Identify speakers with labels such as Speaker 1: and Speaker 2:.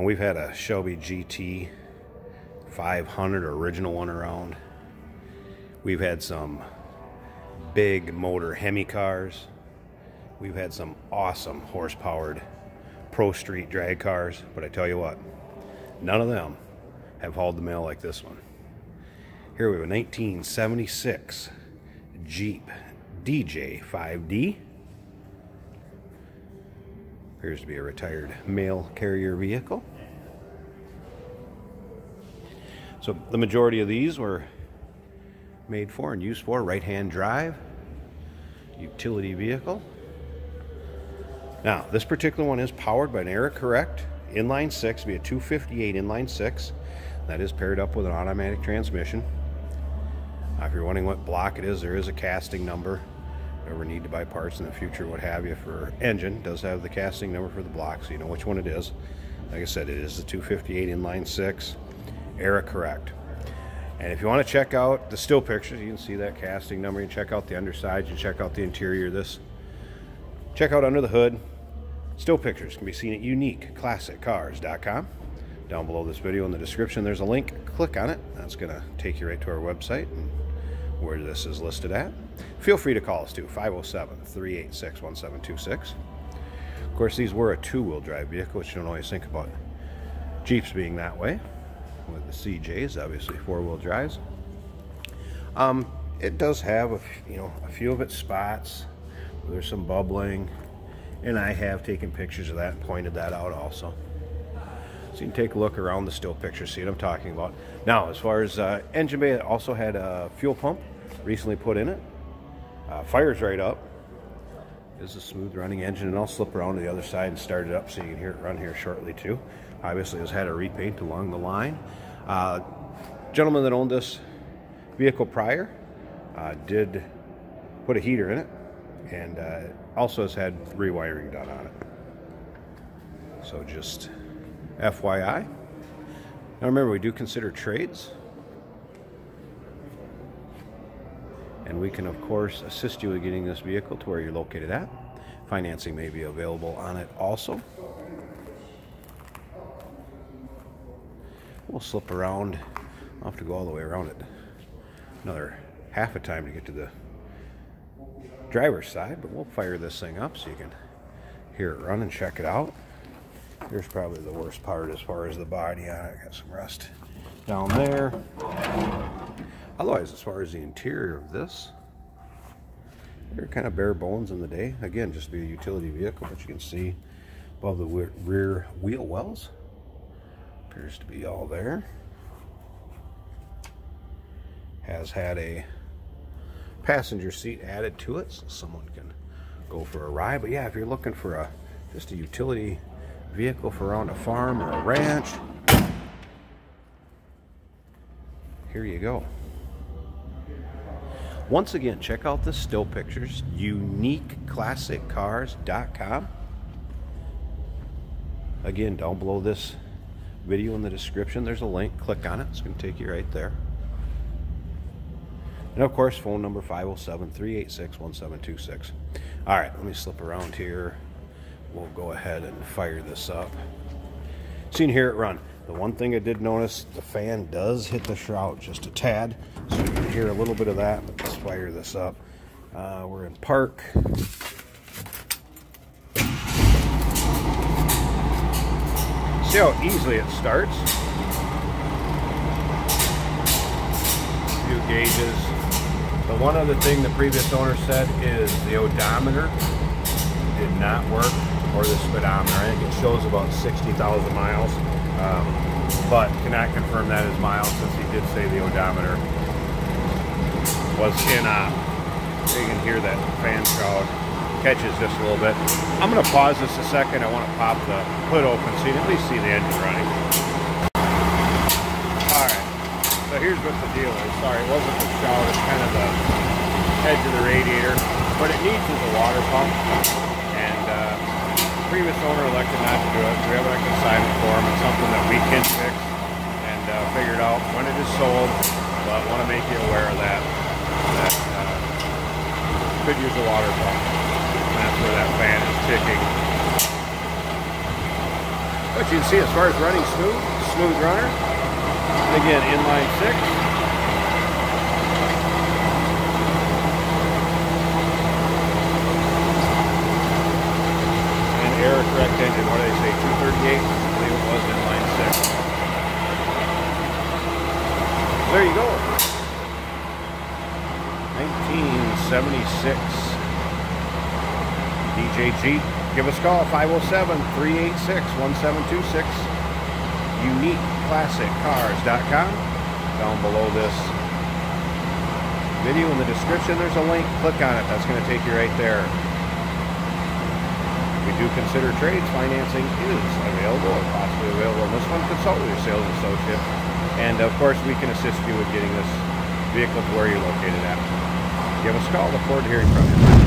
Speaker 1: we've had a Shelby GT 500 original one around. We've had some big motor Hemi cars. We've had some awesome horse-powered Pro Street drag cars, but I tell you what, none of them have hauled the mail like this one. Here we have a 1976 Jeep DJ-5D. Appears to be a retired mail carrier vehicle. So the majority of these were made for and used for right-hand drive utility vehicle. Now, this particular one is powered by an error correct inline 6, be a 258 inline 6. That is paired up with an automatic transmission. If you're wondering what block it is, there is a casting number. If you ever need to buy parts in the future, what have you, for engine, does have the casting number for the block, so you know which one it is. Like I said, it is the 258 inline 6, error correct. And if you want to check out the still pictures, you can see that casting number. You can check out the underside, you can check out the interior of this. Check out under the hood. Still pictures can be seen at uniqueclassiccars.com. Down below this video in the description, there's a link. Click on it. That's going to take you right to our website and where this is listed at. Feel free to call us too, 507-386-1726. Of course, these were a two-wheel drive vehicle, which you don't always think about Jeeps being that way. With the CJs, obviously four-wheel drives. It does have a few of its spots where there's some bubbling, and I have taken pictures of that and pointed that out also. So you can take a look around the still picture, see what I'm talking about. Now, as far as engine bay, it also had a fuel pump recently put in it. Fires right up. This is a smooth running engine, and I'll slip around to the other side and start it up so you can hear it run here shortly too. Obviously, it's had a repaint along the line. Gentleman that owned this vehicle prior did put a heater in it, and also has had rewiring done on it. So just FYI. Now remember, we do consider trades, and we can of course assist you with getting this vehicle to where you're located at. Financing may be available on it also. We'll slip around. I'll have to go all the way around it another half a time to get to the driver's side, but we'll fire this thing up so you can hear it run and check it out. Here's probably the worst part as far as the body on it. Got some rust down there. Otherwise, as far as the interior of this, they're kind of bare bones in the day. Again, just be a utility vehicle, but you can see above the rear wheel wells. Appears to be all there. Has had a passenger seat added to it so someone can go for a ride. But yeah, if you're looking for just a utility vehicle for around a farm or a ranch, here you go. Once again, check out the still pictures, uniqueclassiccars.com. Again, down below this video in the description, there's a link. Click on it. It's going to take you right there. And of course, phone number 507-386-1726. All right, let me slip around here. We'll go ahead and fire this up. So you can hear it run. The one thing I did notice, the fan does hit the shroud just a tad, so you can hear a little bit of that. But let's fire this up. We're in park. See how easily it starts. A few gauges. The one other thing the previous owner said is the odometer did not work, or the speedometer. I think it shows about 60,000 miles, but cannot confirm that as miles since he did say the odometer was in off. So you can hear that fan shroud catches just a little bit. I'm going to pause this a second. I want to pop the hood open so you can at least see the engine running. Alright, so here's what the deal is. Sorry, it wasn't the shroud, it's kind of the edge of the radiator. What it needs is a water pump, and the previous owner elected not to do it. We have an assignment for him. It's something that we can fix and figure it out when it is sold, but I want to make you aware of that. Could use a water pump. That's where that fan is ticking. But you can see as far as running smooth runner. Again, inline 6. And error correct engine, what did I say, 238? I believe it was inline 6. There you go. 1976 DJ Jeep. Give us a call, 507-386-1726. UniqueClassicCars.com. Down below this video in the description, there's a link. Click on it. That's going to take you right there. We do consider trades. Financing is available or possibly available in this one. Consult with your sales associate. And of course, we can assist you with getting this vehicle to where you're located at. Give us a call. Look forward to hearing from you.